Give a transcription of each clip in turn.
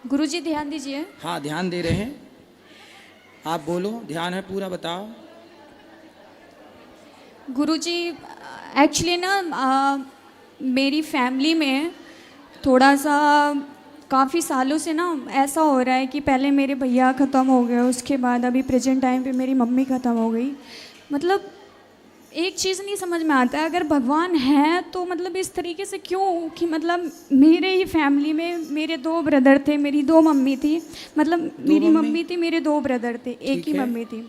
गुरुजी ध्यान दीजिए। हाँ, ध्यान दे रहे हैं। आप बोलो, ध्यान है पूरा, बताओ। गुरुजी एक्चुअली ना मेरी फैमिली में थोड़ा सा काफ़ी सालों से ना ऐसा हो रहा है कि पहले मेरे भैया ख़त्म हो गए, उसके बाद अभी प्रेजेंट टाइम पे मेरी मम्मी ख़त्म हो गई। मतलब एक चीज़ नहीं समझ में आता है, अगर भगवान है तो मतलब इस तरीके से क्यों कि मतलब मेरे ही फैमिली में मेरे 2 ब्रदर थे, मेरी 2 मम्मी थी। मतलब मेरी मम्मी थी, मेरे 2 ब्रदर थे, एक ठीक ही है। मम्मी थी।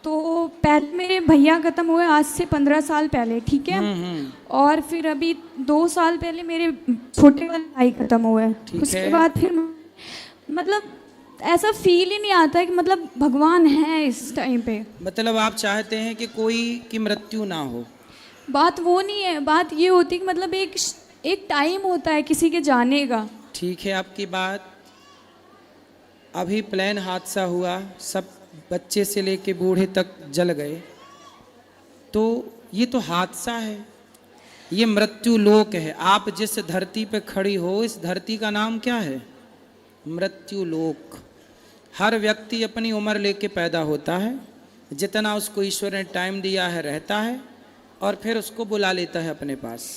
तो पहले मेरे भैया ख़त्म हुए आज से 15 साल पहले, ठीक है। और फिर अभी 2 साल पहले मेरे छोटे वाले भाई ख़त्म हुए। ठीक उसके है। बाद फिर मतलब ऐसा फील ही नहीं आता है कि मतलब भगवान है इस टाइम पे। मतलब आप चाहते हैं कि कोई की मृत्यु ना हो। बात वो नहीं है, बात ये होती है कि मतलब एक टाइम होता है किसी के जाने का। ठीक है आपकी बात। अभी प्लेन हादसा हुआ, सब बच्चे से लेके बूढ़े तक जल गए, तो ये तो हादसा है, ये मृत्यु लोक है। आप जिस धरती पे खड़ी हो, इस धरती का नाम क्या है? मृत्यु लोक। हर व्यक्ति अपनी उम्र लेके पैदा होता है, जितना उसको ईश्वर ने टाइम दिया है रहता है, और फिर उसको बुला लेता है अपने पास।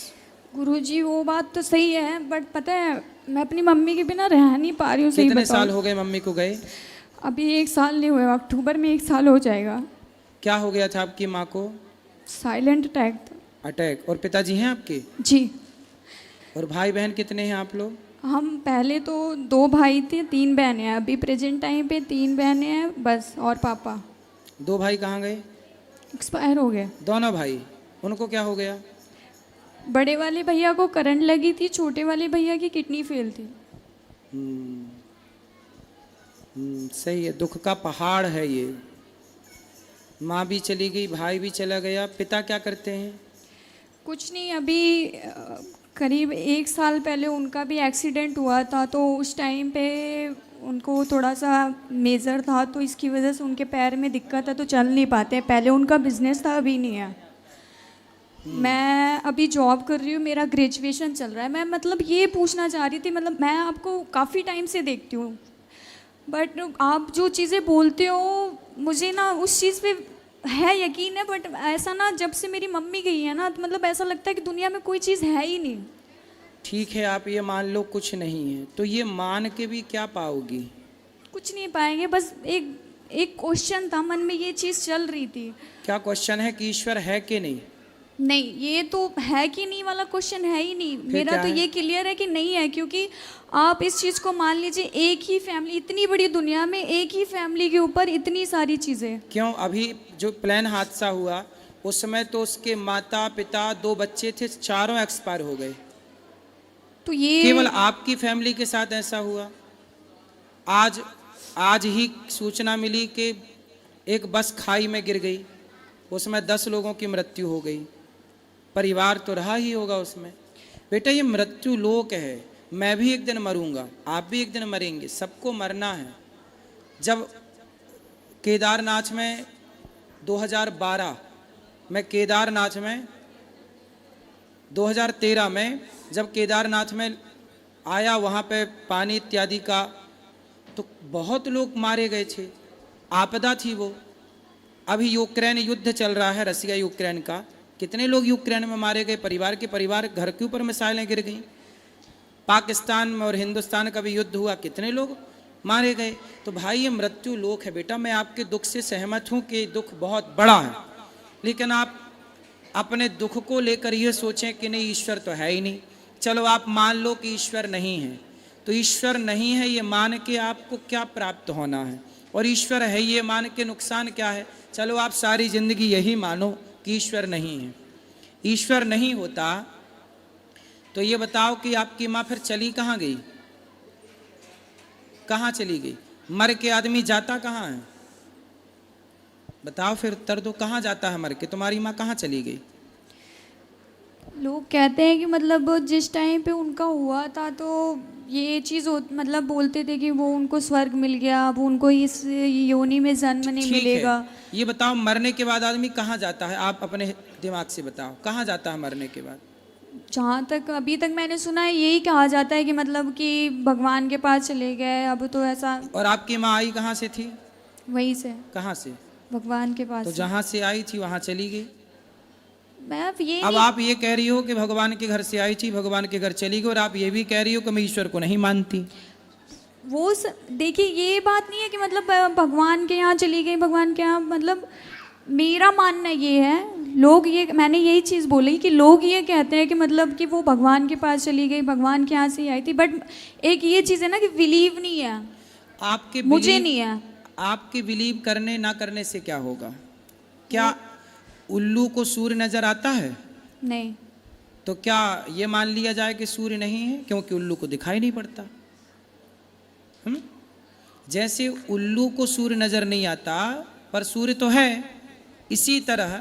गुरुजी वो बात तो सही है, बट पता है मैं अपनी मम्मी के बिना रह नहीं पा रही हूँ, सही कितने बताओ। साल हो गए मम्मी को गए? अभी 1 साल नहीं हुआ, अक्टूबर में 1 साल हो जाएगा। क्या हो गया था आपकी माँ को? साइलेंट अटैक था। अटैक। और पिताजी हैं आपके? जी। और भाई बहन कितने हैं आप लोग? हम पहले तो 2 भाई थे, 3 बहनें हैं। अभी प्रेजेंट टाइम पे 3 बहनें हैं बस, और पापा। 2 भाई कहाँ गए? एक्सपायर हो गए। दोनों भाई? उनको क्या हो गया? बड़े वाले भैया को करंट लगी थी, छोटे वाले भैया की किडनी फेल थी। सही है, दुख का पहाड़ है ये। माँ भी चली गई, भाई भी चला गया। पिता क्या करते हैं? कुछ नहीं, अभी करीब 1 साल पहले उनका भी एक्सीडेंट हुआ था, तो उस टाइम पे उनको थोड़ा सा मेजर था, तो इसकी वजह से उनके पैर में दिक्कत है, तो चल नहीं पाते। पहले उनका बिजनेस था, अभी नहीं है। मैं अभी जॉब कर रही हूँ, मेरा ग्रेजुएशन चल रहा है। मैं मतलब ये पूछना चाह रही थी, मतलब मैं आपको काफ़ी टाइम से देखती हूँ, बट आप जो चीज़ें बोलते हो मुझे ना उस चीज़ पे है यकीन है, बट ऐसा ना जब से मेरी मम्मी गई है ना, तो मतलब ऐसा लगता है कि दुनिया में कोई चीज़ है ही नहीं। ठीक है, आप ये मान लो कुछ नहीं है, तो ये मान के भी क्या पाओगी? कुछ नहीं पाएंगे, बस एक एक क्वेश्चन था मन में, ये चीज़ चल रही थी। क्या क्वेश्चन है कि ईश्वर है कि नहीं? नहीं, ये तो है कि नहीं वाला क्वेश्चन है ही नहीं। फिर मेरा क्या तो है? ये क्लियर है कि नहीं है, क्योंकि आप इस चीज़ को मान लीजिए, एक ही फैमिली, इतनी बड़ी दुनिया में एक ही फैमिली के ऊपर इतनी सारी चीज़ें। क्यों? अभी जो प्लेन हादसा हुआ उस समय तो उसके माता पिता 2 बच्चे थे, चारों एक्सपायर हो गए। तो ये केवल आपकी फैमिली के साथ ऐसा हुआ? आज आज ही सूचना मिली कि एक बस खाई में गिर गई, उसमें 10 लोगों की मृत्यु हो गई। परिवार तो रहा ही होगा उसमें। बेटा, ये मृत्यु लोक है। मैं भी एक दिन मरूंगा, आप भी एक दिन मरेंगे, सबको मरना है। जब केदारनाथ में 2012 में, केदारनाथ में 2013 में जब केदारनाथ में आया, वहाँ पे पानी इत्यादि का, तो बहुत लोग मारे गए थे, आपदा थी वो। अभी यूक्रेन युद्ध चल रहा है, रसिया यूक्रेन का, कितने लोग यूक्रेन में मारे गए, परिवार के परिवार, घर के ऊपर मिसाइलें गिर गई। पाकिस्तान में और हिंदुस्तान का भी युद्ध हुआ, कितने लोग मारे गए। तो भाई ये मृत्यु लोक है। बेटा, मैं आपके दुख से सहमत हूँ कि दुख बहुत बड़ा है, लेकिन आप अपने दुख को लेकर ये सोचें कि नहीं ईश्वर तो है ही नहीं। चलो आप मान लो कि ईश्वर नहीं है, तो ईश्वर नहीं है ये मान के आपको क्या प्राप्त होना है, और ईश्वर है ये मान के नुकसान क्या है? चलो आप सारी जिंदगी यही मानो कि ईश्वर नहीं है। ईश्वर नहीं होता तो ये बताओ कि आपकी माँ फिर चली कहाँ गई? कहाँ चली गई? मर के आदमी जाता कहाँ है? बताओ फिर, उत्तर दो, कहाँ जाता है मर के? तुम्हारी माँ कहाँ चली गई? लोग कहते हैं कि मतलब जिस टाइम पे उनका हुआ था, तो ये चीज़ मतलब बोलते थे कि वो उनको स्वर्ग मिल गया, अब उनको इस योनि में जन्म नहीं ठीक मिलेगा। है, ये बताओ मरने के बाद आदमी कहाँ जाता है? आप अपने दिमाग से बताओ, कहाँ जाता है मरने के बाद? जहाँ तक अभी तक मैंने सुना है यही कहा जाता है कि मतलब कि भगवान के पास चले गए, अब तो ऐसा। और आपकी माँ आई कहाँ से थी? वहीं से, कहाँ से? भगवान के पास तो से। जहाँ से आई थी वहाँ चली गई। मैं अब ये अब नहीं, आप ये कह रही हो कि भगवान के घर से आई थी, भगवान के घर चली गई, और आप ये भी कह रही हो कि मैं ईश्वर को नहीं मानती। देखिए ये बात नहीं है कि मतलब भगवान के यहाँ चली गई, भगवान के यहाँ, मतलब मेरा मानना ये है, लोग ये, मैंने यही चीज़ बोली कि लोग ये कहते हैं कि मतलब कि वो भगवान के पास चली गई, भगवान के यहाँ से ही आई थी, बट एक ये चीज़ है ना कि बिलीव नहीं है, आपके मुझे believe- नहीं है। आपके बिलीव करने ना करने से क्या होगा? क्या उल्लू को सूर्य नजर आता है? नहीं, तो क्या ये मान लिया जाए कि सूर्य नहीं है क्योंकि उल्लू को दिखाई नहीं पड़ता? जैसे उल्लू को सूर्य नजर नहीं आता पर सूर्य तो है, इसी तरह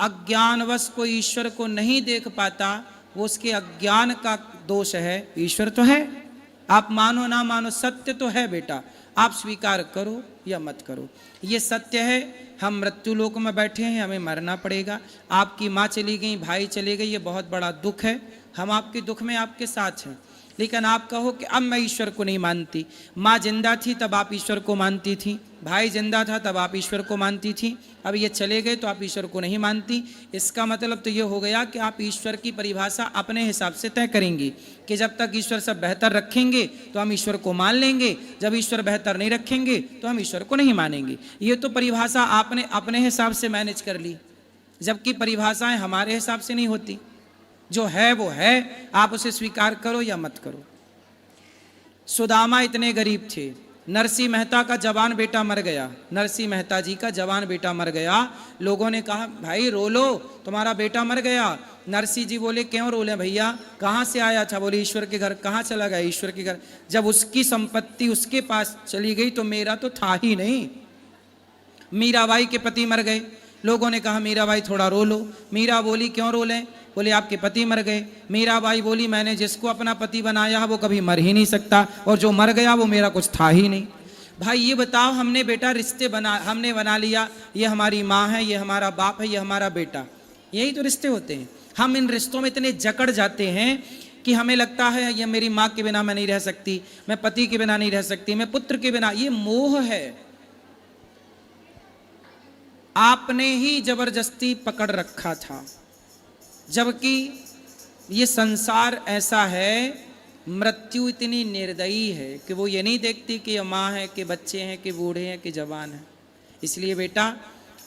अज्ञानवश कोई ईश्वर को नहीं देख पाता, वो उसके अज्ञान का दोष है, ईश्वर तो है। आप मानो ना मानो, सत्य तो है बेटा, आप स्वीकार करो या मत करो, ये सत्य है। हम मृत्यु लोक में बैठे हैं, हमें मरना पड़ेगा। आपकी माँ चली गई, भाई चले गए, ये बहुत बड़ा दुख है, हम आपके दुख में आपके साथ हैं। लेकिन आप कहो कि अब मैं ईश्वर को नहीं मानती। माँ जिंदा थी तब आप ईश्वर को मानती थी, भाई जिंदा था तब आप ईश्वर को मानती थी, अब ये चले गए तो आप ईश्वर को नहीं मानती। इसका मतलब तो ये हो गया कि आप ईश्वर की परिभाषा अपने हिसाब से तय करेंगी कि जब तक ईश्वर सब बेहतर रखेंगे तो हम ईश्वर को मान लेंगे, जब ईश्वर बेहतर नहीं रखेंगे तो हम ईश्वर को नहीं मानेंगे। ये तो परिभाषा आपने अपने हिसाब से मैनेज कर ली, जबकि परिभाषाएं हमारे हिसाब से नहीं होती। जो है वो है, आप उसे स्वीकार करो या मत करो। सुदामा इतने गरीब थे, नरसिंह मेहता का जवान बेटा मर गया, नरसिंह मेहता जी का जवान बेटा मर गया। लोगों ने कहा भाई रो लो, तुम्हारा बेटा मर गया। नरसिंह जी बोले क्यों रोले भैया, कहाँ से आया था? बोले ईश्वर के घर। कहाँ चला गया? ईश्वर के घर। जब उसकी संपत्ति उसके पास चली गई तो मेरा तो था ही नहीं। मीराबाई के पति मर गए, लोगों ने कहा मीराबाई थोड़ा रो लो। मीरा बोली क्यों रो लें? बोले आपके पति मर गए। मीराबाई बोली मैंने जिसको अपना पति बनाया है वो कभी मर ही नहीं सकता, और जो मर गया वो मेरा कुछ था ही नहीं। भाई ये बताओ, हमने बेटा रिश्ते हमने बना लिया, ये हमारी माँ है, ये हमारा बाप है, ये हमारा बेटा, यही तो रिश्ते होते हैं। हम इन रिश्तों में इतने जकड़ जाते हैं कि हमें लगता है ये मेरी माँ के बिना मैं नहीं रह सकती, मैं पति के बिना नहीं रह सकती, मैं पुत्र के बिना। ये मोह है, आपने ही जबरदस्ती पकड़ रखा था। जबकि ये संसार ऐसा है, मृत्यु इतनी निर्दयी है कि वो ये नहीं देखती कि ये माँ है कि बच्चे हैं कि बूढ़े हैं कि जवान हैं। इसलिए बेटा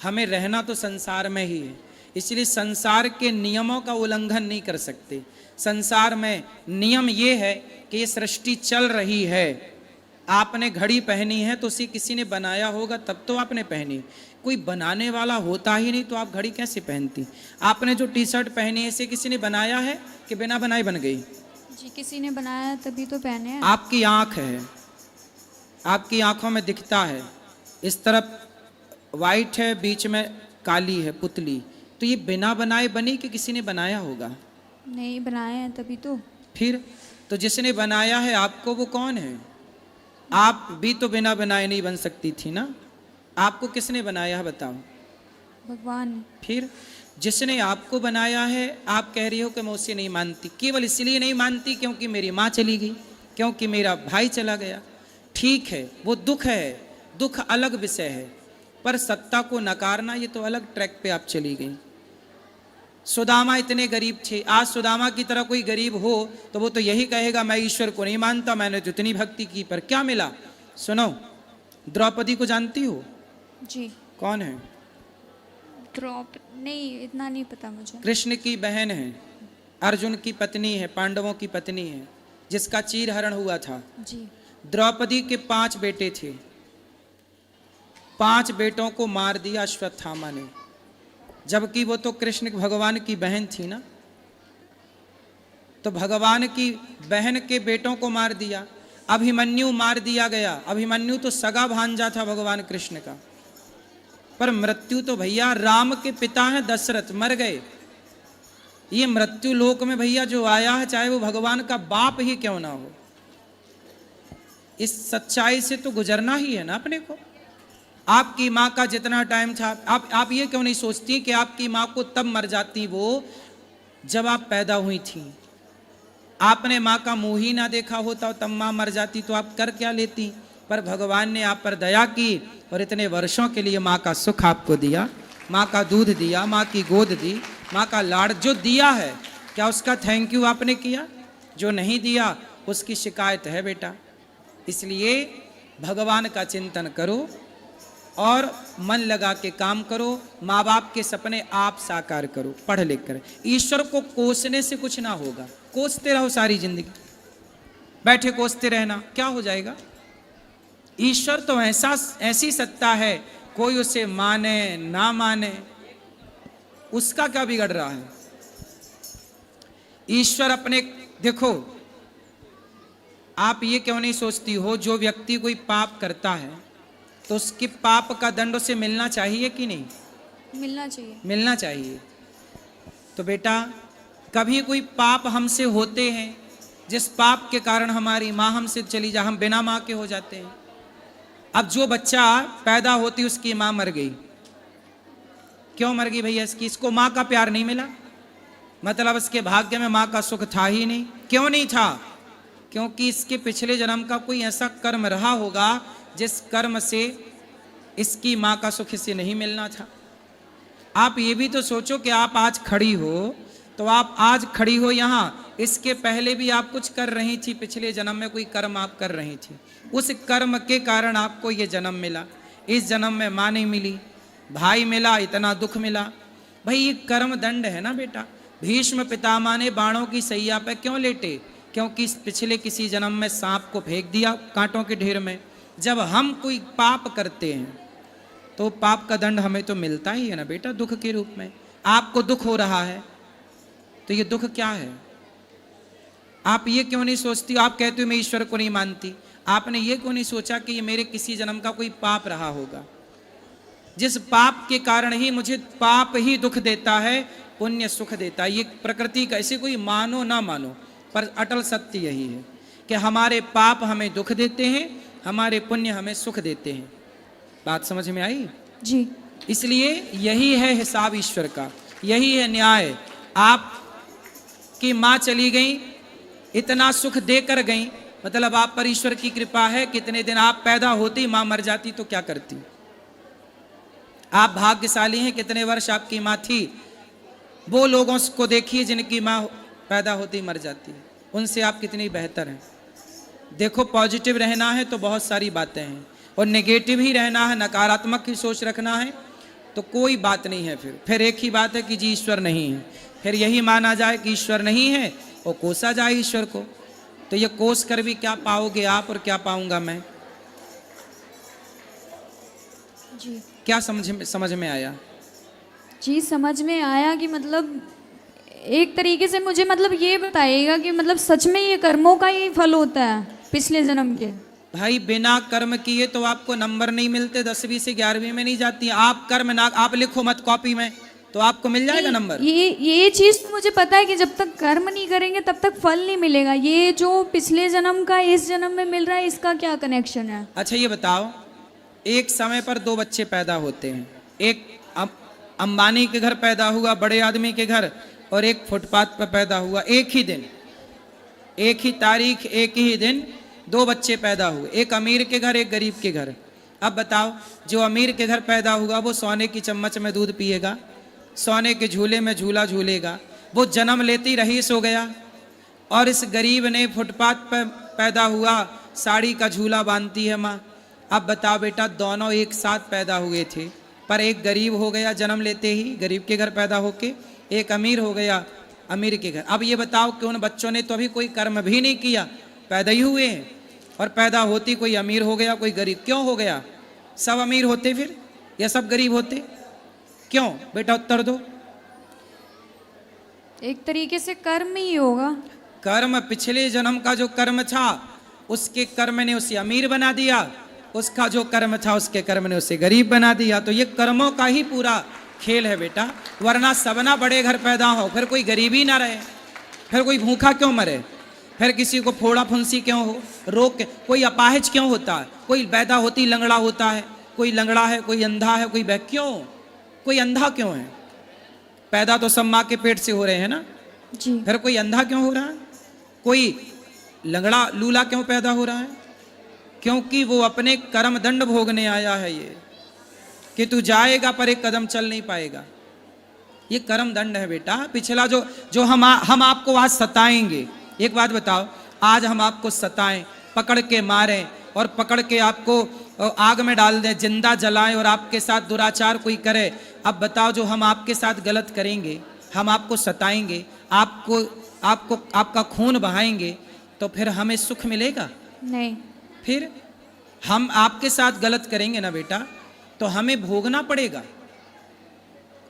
हमें रहना तो संसार में ही है, इसलिए संसार के नियमों का उल्लंघन नहीं कर सकते। संसार में नियम ये है कि ये सृष्टि चल रही है, आपने घड़ी पहनी है तो उसे किसी ने बनाया होगा तब तो आपने पहनी, कोई बनाने वाला होता ही नहीं तो आप घड़ी कैसे पहनती? आपने जो टी शर्ट पहनी है इसे किसी ने बनाया है कि बिना बनाए बन गई? जी किसी ने बनाया तभी तो पहने हैं। आपकी आंख है, आपकी आंखों में दिखता है, इस तरफ वाइट है बीच में काली है पुतली, तो ये बिना बनाए बनी कि किसी ने बनाया होगा? नहीं बनाए हैं तभी तो। फिर तो जिसने बनाया है आपको वो कौन है? आप भी तो बिना बनाए नहीं बन सकती थी ना, आपको किसने बनाया है बताओ? भगवान। फिर जिसने आपको बनाया है आप कह रही हो कि मैं उसे नहीं मानती, केवल इसलिए नहीं मानती क्योंकि मेरी माँ चली गई, क्योंकि मेरा भाई चला गया। ठीक है वो दुख है, दुख अलग विषय है, पर सत्ता को नकारना ये तो अलग ट्रैक पे आप चली गई। सुदामा इतने गरीब थे, आज सुदामा की तरह कोई गरीब हो तो वो तो यही कहेगा मैं ईश्वर को नहीं मानता, मैंने तो इतनी भक्ति की, पर क्या मिला? सुनो, द्रौपदी को जानती हो? जी। कौन है? नहीं इतना नहीं पता मुझे। कृष्ण की बहन है, अर्जुन की पत्नी है, पांडवों की पत्नी है, जिसका चीर हरण हुआ था। जी। द्रौपदी के 5 बेटे थे, 5 बेटों को मार दिया अश्वत्थामा ने, जबकि वो तो कृष्ण भगवान की बहन थी ना। तो भगवान की बहन के बेटों को मार दिया। अभिमन्यु मार दिया गया, अभिमन्यु तो सगा भांजा था भगवान कृष्ण का, पर मृत्यु तो भैया राम के पिता हैं दशरथ, मर गए। ये मृत्यु लोक में भैया जो आया है, चाहे वो भगवान का बाप ही क्यों ना हो, इस सच्चाई से तो गुजरना ही है ना अपने को। आपकी माँ का जितना टाइम था, आप ये क्यों नहीं सोचती कि आपकी माँ को तब मर जाती वो जब आप पैदा हुई थी? आपने माँ का मुंह ही ना देखा होता तब माँ मर जाती तो आप कर क्या लेती। पर भगवान ने आप पर दया की और इतने वर्षों के लिए माँ का सुख आपको दिया, माँ का दूध दिया, माँ की गोद दी, माँ का लाड़ जो दिया है, क्या उसका थैंक यू आपने किया? जो नहीं दिया उसकी शिकायत है बेटा। इसलिए भगवान का चिंतन करो और मन लगा के काम करो। माँ बाप के सपने आप साकार करो पढ़ लिख कर। ईश्वर को कोसने से कुछ ना होगा। कोसते रहो सारी जिंदगी, बैठे कोसते रहना, क्या हो जाएगा? ईश्वर तो ऐसी सत्ता है, कोई उसे माने ना माने उसका क्या बिगड़ रहा है। ईश्वर अपने, देखो आप ये क्यों नहीं सोचती हो, जो व्यक्ति कोई पाप करता है तो उसके पाप का दंड उसे मिलना चाहिए कि नहीं? मिलना चाहिए। मिलना चाहिए। तो बेटा कभी कोई पाप हमसे होते हैं जिस पाप के कारण हमारी माँ हमसे चली जा, हम बिना माँ के हो जाते हैं। अब जो बच्चा पैदा होती उसकी माँ मर गई, क्यों मर गई भैया? इसको माँ का प्यार नहीं मिला, मतलब इसके भाग्य में माँ का सुख था ही नहीं। क्यों नहीं था? क्योंकि इसके पिछले जन्म का कोई ऐसा कर्म रहा होगा जिस कर्म से इसकी माँ का सुख इसे नहीं मिलना था। आप ये भी तो सोचो कि आप आज खड़ी हो, तो आप आज खड़ी हो यहाँ, इसके पहले भी आप कुछ कर रही थी, पिछले जन्म में कोई कर्म आप कर रही थी, उस कर्म के कारण आपको ये जन्म मिला। इस जन्म में माँ नहीं मिली, भाई मिला, इतना दुख मिला। भाई ये कर्म दंड है ना बेटा। भीष्म पितामह ने बाणों की सैया पे क्यों लेटे? क्योंकि इस पिछले किसी जन्म में सांप को फेंक दिया कांटों के ढेर में। जब हम कोई पाप करते हैं तो पाप का दंड हमें तो मिलता ही है ना बेटा, दुख के रूप में। आपको दुख हो रहा है तो ये दुख क्या है? आप ये क्यों नहीं सोचती? आप कहते हो मैं ईश्वर को नहीं मानती, आपने ये क्यों नहीं सोचा कि ये मेरे किसी जन्म का कोई पाप रहा होगा, जिस पाप के कारण ही मुझे पाप ही दुख देता है, पुण्य सुख देता है। ये प्रकृति का, ऐसे कोई मानो ना मानो पर अटल सत्य यही है कि हमारे पाप हमें दुख देते हैं, हमारे पुण्य हमें सुख देते हैं। बात समझ में आई? जी। इसलिए यही है हिसाब ईश्वर का, यही है न्याय। आप की माँ चली गई, इतना सुख देकर गई, मतलब आप पर ईश्वर की कृपा है। कितने दिन आप पैदा होती माँ मर जाती तो क्या करती? आप भाग्यशाली हैं, कितने वर्ष आपकी माँ थी। वो लोगों को देखिए जिनकी माँ पैदा होती मर जाती है, उनसे आप कितनी बेहतर हैं। देखो पॉजिटिव रहना है तो बहुत सारी बातें हैं, और नेगेटिव ही रहना है, नकारात्मक की सोच रखना है तो कोई बात नहीं है। फिर एक ही बात है कि जी ईश्वर नहीं है। फिर यही माना जाए कि ईश्वर नहीं है और कोसा जाए ईश्वर को, तो ये कोस कर भी क्या पाओगे आप और क्या पाऊंगा मैं? जी। क्या समझ में आया? जी समझ में आया कि मतलब एक तरीके से मुझे मतलब ये बताइएगा कि मतलब सच में ये कर्मों का ही फल होता है पिछले जन्म के? भाई बिना कर्म किए तो आपको नंबर नहीं मिलते, 10वीं से 11वीं में नहीं जाती। आप कर्म ना, आप लिखो मत कॉपी में तो आपको मिल जाएगा नंबर। ये चीज तो मुझे पता है कि जब तक कर्म नहीं करेंगे तब तक फल नहीं मिलेगा। ये जो पिछले जन्म का इस जन्म में मिल रहा है, इसका क्या कनेक्शन है? अच्छा ये बताओ, एक समय पर दो बच्चे पैदा होते हैं, एक अंबानी के घर पैदा हुआ, बड़े आदमी के घर, और एक फुटपाथ पर पैदा हुआ। एक ही दिन, एक ही तारीख, एक ही दिन दो बच्चे पैदा हुए, एक अमीर के घर, एक गरीब के घर। अब बताओ, जो अमीर के घर पैदा हुआ वो सोने की चम्मच में दूध पिएगा, सोने के झूले में झूला झूलेगा, वो जन्म लेते ही रईस हो गया। और इस गरीब ने फुटपाथ पर पैदा हुआ, साड़ी का झूला बांधती है माँ। अब बताओ बेटा, दोनों एक साथ पैदा हुए थे, पर एक गरीब हो गया जन्म लेते ही, गरीब के घर पैदा होके, एक अमीर हो गया अमीर के घर। अब ये बताओ कि उन बच्चों ने तो अभी कोई कर्म भी नहीं किया, पैदा ही हुए हैं, और पैदा होती कोई अमीर हो गया कोई गरीब। क्यों हो गया? सब अमीर होते फिर या सब गरीब होते? क्यों बेटा, उत्तर दो। एक तरीके से कर्म ही होगा। कर्म, पिछले जन्म का जो कर्म था उसके कर्म ने उसे अमीर बना दिया, उसका जो कर्म था उसके कर्म ने उसे गरीब बना दिया। तो ये कर्मों का ही पूरा खेल है बेटा, वरना सबना बड़े घर पैदा हो, फिर कोई गरीबी ना रहे, फिर कोई भूखा क्यों मरे, फिर किसी को फोड़ा फुंसी क्यों हो, रोग, कोई अपाहिज क्यों होता है, कोई पैदा होती लंगड़ा होता है, कोई लंगड़ा है, कोई अंधा है, कोई क्यों, कोई अंधा क्यों है? पैदा तो सब माँ के पेट से हो रहे हैं ना, जी। फिर कोई अंधा क्यों हो रहा है? कोई लंगड़ा लूला क्यों पैदा हो रहा है? क्योंकि वो अपने कर्म दंड भोगने आया है, ये कि तू जाएगा पर एक कदम चल नहीं पाएगा। ये कर्म दंड है बेटा। पिछला जो हम आपको आज सताएंगे, एक बात बताओ, आज हम आपको सताएं, पकड़ के मारें और पकड़ के आपको आग में डाल दें, जिंदा जलाएं और आपके साथ दुराचार कोई करे, अब बताओ जो हम आपके साथ गलत करेंगे, हम आपको सताएंगे, आपको आपका खून बहाएंगे, तो फिर हमें सुख मिलेगा? नहीं। फिर हम आपके साथ गलत करेंगे ना बेटा, तो हमें भोगना पड़ेगा।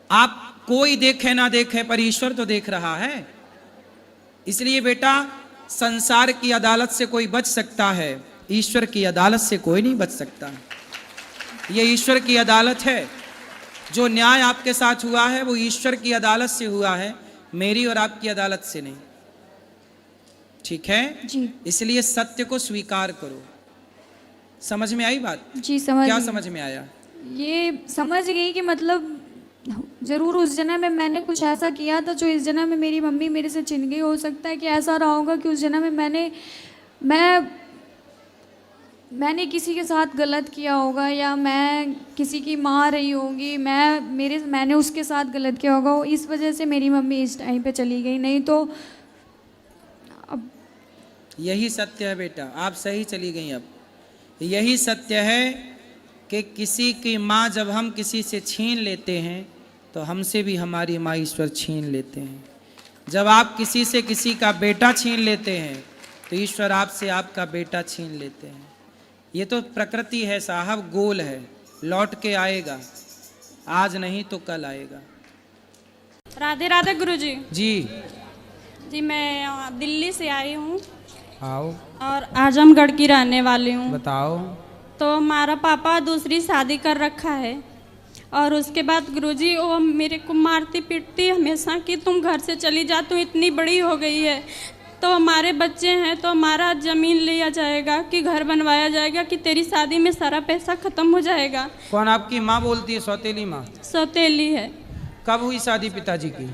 आप कोई देखे ना देखे पर ईश्वर तो देख रहा है। इसलिए बेटा संसार की अदालत से कोई बच सकता है, ईश्वर की अदालत से कोई नहीं बच सकता। ये ईश्वर की अदालत है। जो न्याय आपके साथ हुआ है वो ईश्वर की अदालत से हुआ है, मेरी और आपकी अदालत से नहीं। ठीक है जी। इसलिए सत्य को स्वीकार करो। समझ में आई बात? जी समझ क्या गई। समझ में आया? ये समझ गई कि मतलब जरूर उस जन्म में मैंने कुछ ऐसा किया था जो इस जन्म में मेरी मम्मी मेरे से छिन गई। हो सकता है कि ऐसा रहा होगा कि उस जन्म में मैंने किसी के साथ गलत किया होगा, या मैं किसी की माँ रही होगी, मैंने उसके साथ गलत किया होगा, इस वजह से मेरी मम्मी इस टाइम पे चली गई। नहीं तो अब यही सत्य है बेटा, आप सही चली गई। अब यही सत्य है कि किसी की माँ जब हम किसी से छीन लेते हैं तो हमसे भी हमारी माँ ईश्वर छीन लेते हैं। जब आप किसी से किसी का बेटा छीन लेते हैं तो ईश्वर आपसे आपका बेटा छीन लेते हैं। ये तो प्रकृति है साहब, गोल है, लौट के आएगा, आज नहीं तो कल आएगा। राधे राधे गुरुजी। जी जी मैं दिल्ली से आई हूँ आओ, और आजमगढ़ की रहने वाली हूँ। बताओ। तो हमारा पापा दूसरी शादी कर रखा है, और उसके बाद गुरुजी वो मेरे को मारती पीटती हमेशा कि तुम घर से चली जा, तू इतनी बड़ी हो गई है, तो हमारे बच्चे हैं तो हमारा ज़मीन लिया जाएगा कि घर बनवाया जाएगा कि तेरी शादी में सारा पैसा ख़त्म हो जाएगा। कौन आपकी माँ बोलती है? सौतेली माँ? सौतेली है। कब हुई शादी पिताजी की?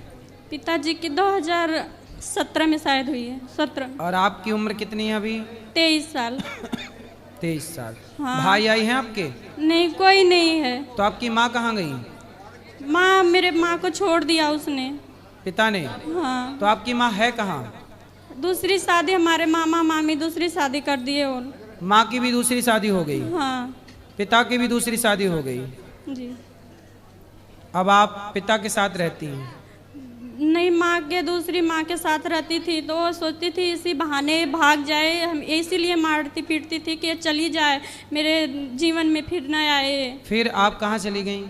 पिताजी की 2017 में शायद हुई है, 17। और आपकी उम्र कितनी है अभी? 23 साल। 23 साल। हाँ। भाई आई हैं आपके? नहीं, कोई नहीं है। तो आपकी माँ कहाँ गई? मेरे माँ को छोड़ दिया उसने। पिता ने? हाँ। तो आपकी माँ है कहाँ? दूसरी शादी, हमारे मामा मामी दूसरी शादी कर दिए। और माँ की भी दूसरी शादी हो गई? हाँ। पिता की भी दूसरी शादी हो गई? जी। अब आप पिता के साथ रहती हैं? नहीं, दूसरी माँ के साथ रहती थी, तो वो सोचती थी इसी बहाने भाग जाए, हम इसीलिए मारती पीटती थी कि चली जाए, मेरे जीवन में फिर न आए। फिर आप कहाँ चली गई?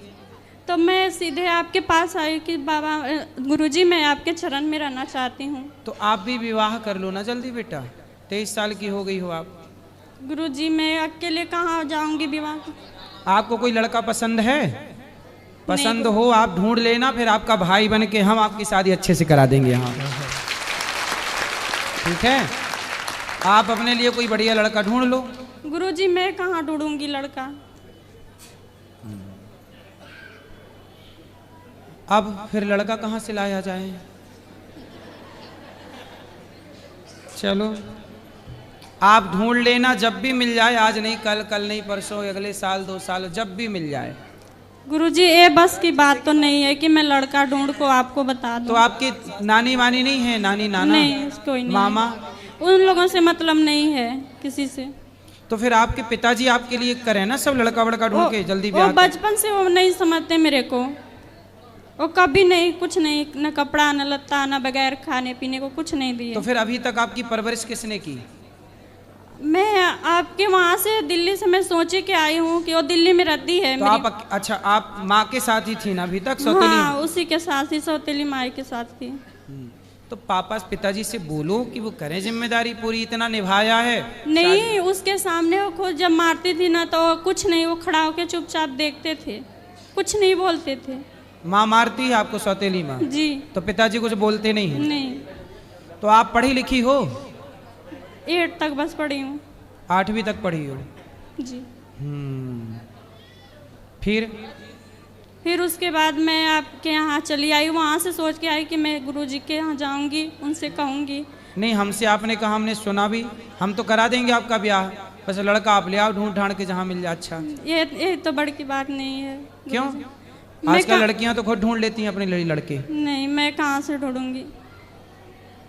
तो मैं सीधे आपके पास आई कि बाबा गुरुजी मैं आपके चरण में रहना चाहती हूँ। तो आप भी विवाह कर लो ना जल्दी बेटा, 23 साल की हो गई हो आप। गुरुजी मैं अकेले कहाँ जाऊँगी विवाह? आपको कोई लड़का पसंद है? पसंद हो आप ढूंढ लेना, फिर आपका भाई बन के हम आपकी शादी अच्छे से करा देंगे यहाँ। ठीक है, आप अपने लिए कोई बढ़िया लड़का ढूंढ लो। गुरुजी मैं कहाँ ढूंढूंगी लड़का? अब फिर लड़का कहाँ से लाया जाए? चलो आप ढूंढ लेना, जब भी मिल जाए, आज नहीं कल, कल नहीं परसों, अगले साल 2 साल, जब भी मिल जाए। गुरुजी ये बस की बात तो नहीं है कि मैं लड़का ढूंढ को आपको बता दूं। तो आपकी नानी वानी नहीं है? नानी नाना? नहीं, कोई नहीं। मामा? उन लोगों से मतलब नहीं है किसी से। तो फिर आपके पिताजी आपके लिए करें ना सब, लड़का वड़का ढूंढ के जल्दी वो ब्याह कर। बचपन से वो नहीं समझते मेरे को, वो कभी नहीं, कुछ नहीं, न कपड़ा न लत्ता न बगैर खाने पीने को कुछ नहीं दिए। तो फिर अभी तक आपकी परवरिश किसने की? मैं आपके वहाँ से दिल्ली से मैं सोचे के आई हूँ कि वो दिल्ली में रहती है तो मेरी। आप अच्छा आप माँ के साथ ही थी ना अभी तक? सौतेली? हाँ, उसी के साथ ही, सौतेली माई के साथ थी। तो पापा पिताजी से बोलो कि वो करें जिम्मेदारी पूरी, इतना निभाया है। नहीं, उसके सामने वो खुद जब मारती थी ना तो कुछ नहीं, वो खड़ा होकर चुपचाप देखते थे, कुछ नहीं बोलते थे। माँ मारती है आपको? सौतेली माँ? जी। तो पिताजी कुछ बोलते नहीं है? नहीं। तो आप पढ़ी लिखी हो? 8 तक बस पढ़ी हूँ। 8वीं तक पढ़ी हो? जी। फिर उसके बाद मैं आपके यहाँ चली आई, वहाँ से सोच के आई कि मैं गुरुजी के यहाँ जाऊँगी, उनसे कहूँगी नहीं, हमसे आपने कहा, हमने सुना भी, हम तो करा देंगे आपका ब्याह, बस लड़का आप ले आओ ढूंढ ढांड के जहाँ मिल जाए। अच्छा, ये तो बड़ी की बात नहीं है। क्यों? मैं आजकल लड़कियां तो खुद ढूंढ लेती हैं अपने लड़के। नहीं, मैं कहाँ से ढूंढूंगी?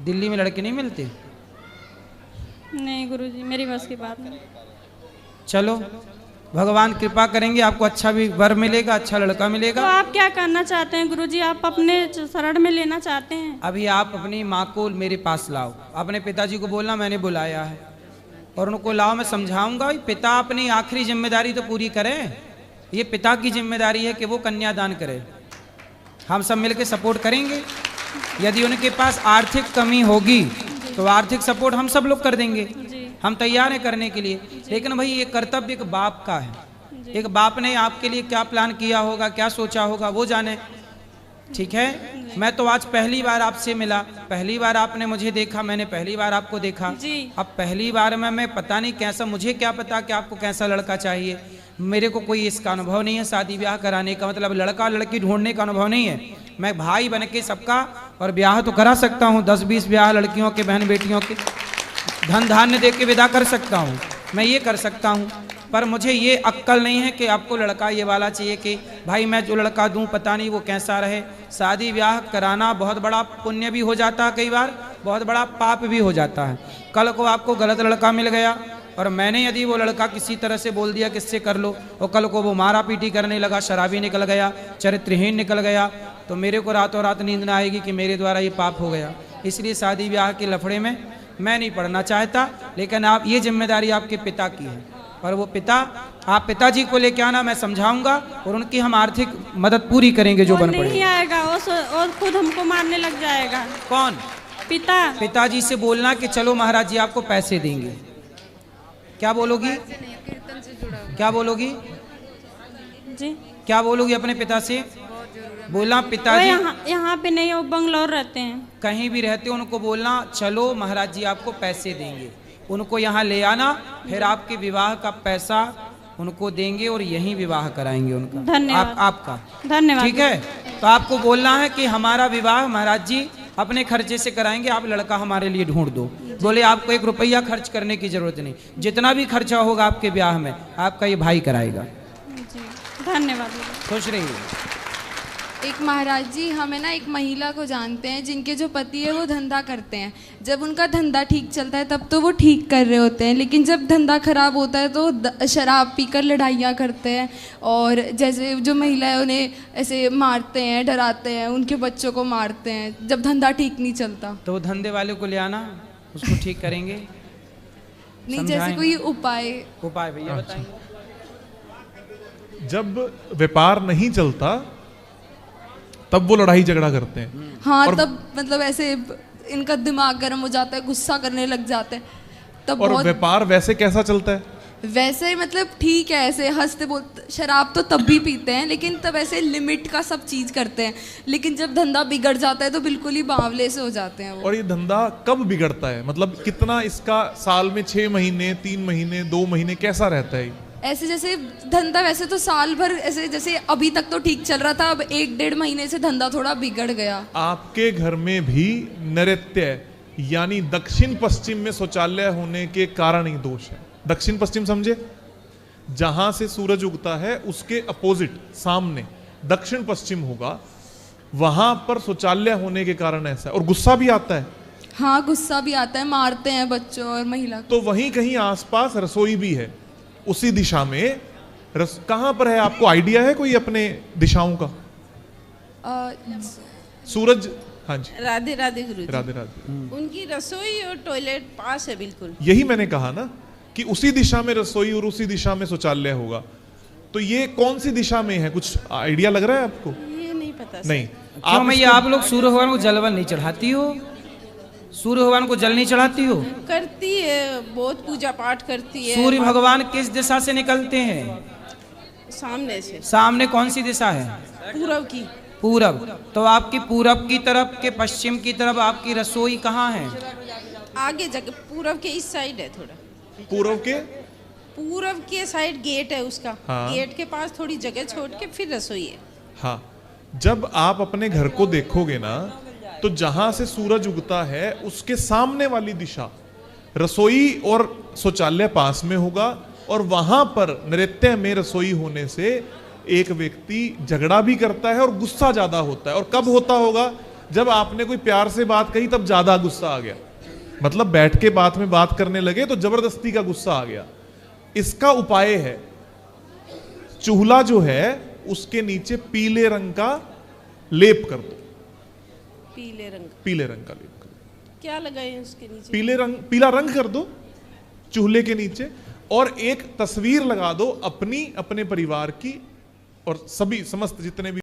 दिल्ली में लड़के नहीं मिलते? नहीं गुरुजी, मेरी बस की बात नहीं। चलो, भगवान कृपा करेंगे, आपको अच्छा भी वर मिलेगा, अच्छा लड़का तो मिलेगा। आप क्या करना चाहते हैं गुरुजी? आप अपने शरण में लेना चाहते हैं? अभी आप अपनी माँ को मेरे पास लाओ, अपने पिताजी को बोलना मैंने बुलाया है, और उनको लाओ, मैं समझाऊंगा। पिता अपनी आखिरी जिम्मेदारी तो पूरी करे, ये पिता की जिम्मेदारी है कि वो कन्यादान करे। हम सब मिलकर सपोर्ट करेंगे। यदि उनके पास आर्थिक कमी होगी तो आर्थिक सपोर्ट हम सब लोग कर देंगे, हम तैयार हैं करने के लिए। लेकिन भाई ये कर्तव्य एक बाप का है। एक बाप ने आपके लिए क्या प्लान किया होगा, क्या सोचा होगा, वो जाने। ठीक है, मैं तो आज पहली बार आपसे मिला, पहली बार आपने मुझे देखा, मैंने पहली बार आपको देखा। अब पहली बार में मैं पता नहीं कैसा, मुझे क्या पता कि आपको कैसा लड़का चाहिए। मेरे को कोई इसका अनुभव नहीं है, शादी ब्याह कराने का, मतलब लड़का लड़की ढूंढने का अनुभव नहीं है। मैं भाई बन के सबका और ब्याह तो करा सकता हूँ, 10-20 ब्याह लड़कियों के, बहन बेटियों के, धन धान्य दे के विदा कर सकता हूँ, मैं ये कर सकता हूँ। पर मुझे ये अक्ल नहीं है कि आपको लड़का ये वाला चाहिए कि भाई मैं जो लड़का दूं पता नहीं वो कैसा रहे। शादी ब्याह कराना बहुत बड़ा पुण्य भी हो जाता है, कई बार बहुत बड़ा पाप भी हो जाता है। कल को आपको गलत लड़का मिल गया और मैंने यदि वो लड़का किसी तरह से बोल दिया किससे कर लो, और कल को वो मारा पीटी करने लगा, शराबी निकल गया, चरित्रहीन निकल गया, तो मेरे को रातों रात नींद ना आएगी कि मेरे द्वारा ये पाप हो गया। इसलिए शादी ब्याह के लफड़े में मैं नहीं पढ़ना चाहता। लेकिन आप, ये जिम्मेदारी आपके पिता की है, और वो पिता, आप पिताजी को लेके आना, मैं समझाऊंगा और उनकी हम आर्थिक मदद पूरी करेंगे जो बन पड़े। नहीं आएगा और खुद हमको मारने लग जाएगा। कौन? पिता। पिताजी से बोलना कि चलो महाराज जी आपको पैसे देंगे। क्या बोलोगी? क्या बोलोगी जी? क्या बोलोगी अपने पिता से? बोलना पिताजी, यहाँ पे नहीं, वो बंगलौर रहते हैं। कहीं भी रहते हो उनको बोलना चलो महाराज जी आपको पैसे देंगे, उनको यहाँ ले आना, फिर आपके विवाह का पैसा उनको देंगे और यहीं विवाह कराएंगे उनका। धन्यवाद। आपका धन्यवाद। ठीक है, तो आपको बोलना है कि हमारा विवाह महाराज जी अपने खर्चे से कराएंगे, आप लड़का हमारे लिए ढूंढ दो। बोले आपको 1 रुपया खर्च करने की जरूरत नहीं, जितना भी खर्चा होगा आपके ब्याह में आपका ये भाई कराएगा। धन्यवाद। खुश रहिए। एक महाराज जी, हमें ना एक महिला को जानते हैं जिनके जो पति है वो धंधा करते हैं। जब उनका धंधा ठीक चलता है तब तो वो ठीक कर रहे होते हैं, लेकिन जब धंधा खराब होता है तो शराब पीकर लड़ाइयाँ करते हैं, और जैसे जो महिला है उन्हें ऐसे मारते हैं, डराते हैं, उनके बच्चों को मारते हैं जब धंधा ठीक नहीं चलता। तो धंधे वाले को ले आना, उसको ठीक करेंगे। नहीं, जैसे कोई उपाय भैया बताएंगे। जब व्यापार नहीं चलता तब वो लड़ाई झगड़ा करते हैं। हाँ, तब मतलब ऐसे इनका दिमाग गर्म हो जाता है, गुस्सा करने लग जाते हैं तब। और व्यापार वैसे कैसा चलता है? वैसे मतलब ठीक है, ऐसे हंसते बोलते, शराब तो तब भी पीते हैं लेकिन तब ऐसे लिमिट का सब चीज करते हैं। लेकिन जब धंधा बिगड़ जाता है तो बिल्कुल ही बावले से हो जाते हैं वो। और ये धंधा कब बिगड़ता है? मतलब कितना इसका, साल में 6 महीने, 3 महीने, 2 महीने, कैसा रहता है? ऐसे जैसे धंधा वैसे तो साल भर ऐसे, जैसे अभी तक तो ठीक चल रहा था, अब 1-1.5 महीने से धंधा थोड़ा बिगड़ गया। आपके घर में भी नैऋत्य यानी दक्षिण पश्चिम में शौचालय होने के कारण ही दोष है। दक्षिण पश्चिम समझे? जहां से सूरज उगता है उसके अपोजिट सामने दक्षिण पश्चिम होगा, वहां पर शौचालय होने के कारण ऐसा है। और गुस्सा भी आता है। हाँ, गुस्सा भी आता है, मारते हैं बच्चों और महिला को। तो वहीं कहीं आसपास रसोई भी है, उसी दिशा में। कहां पर है, आपको आइडिया है कोई अपने दिशाओं का? सूरज, हाँ जी। राधे राधे गुरुजी। राधे राधे। उनकी रसोई और टॉयलेट पास है बिल्कुल। यही मैंने कहा ना कि उसी दिशा में रसोई और उसी दिशा में शौचालय होगा। तो ये कौन सी दिशा में है, कुछ आइडिया लग रहा है आपको? ये नहीं पता सर। नहीं। क्यों मैया आप लोग सूर्य भगवान को जल वल नहीं चढ़ाती हो? सूर्य भगवान को जल नहीं चढ़ाती हो? करती है, बहुत पूजा पाठ करती है। सूर्य भगवान किस दिशा से निकलते हैं? सामने से। सामने कौन सी दिशा है? पूरब की। पूरब। तो आपकी पूरब की तरफ के पश्चिम की तरफ आपकी रसोई कहाँ है? आगे जगह पूरब के इस साइड है थोड़ा। पूरब के साइड गेट है उसका। हाँ। गेट के पास थोड़ी जगह छोड़ के फिर रसोई है। हाँ, जब आप अपने घर को देखोगे ना तो तो जहां से सूरज उगता है उसके सामने वाली दिशा रसोई और शौचालय पास में होगा, और वहां पर नृत्य में रसोई होने से एक व्यक्ति झगड़ा भी करता है और गुस्सा ज्यादा होता है। और कब होता होगा? जब आपने कोई प्यार से बात कही तब ज्यादा गुस्सा आ गया, मतलब बैठ के बात में बात करने लगे तो जबरदस्ती का गुस्सा आ गया। इसका उपाय है, चूल्हा जो है उसके नीचे पीले रंग का लेप कर दो, पीले रंग पीले रंग का लेप कर दो, क्या लगाए उसके नीचे? पीला रंग कर दो चूल्हे के नीचे, और एक तस्वीर लगा दो अपनी, अपने परिवार की, और सभी समस्त जितने भी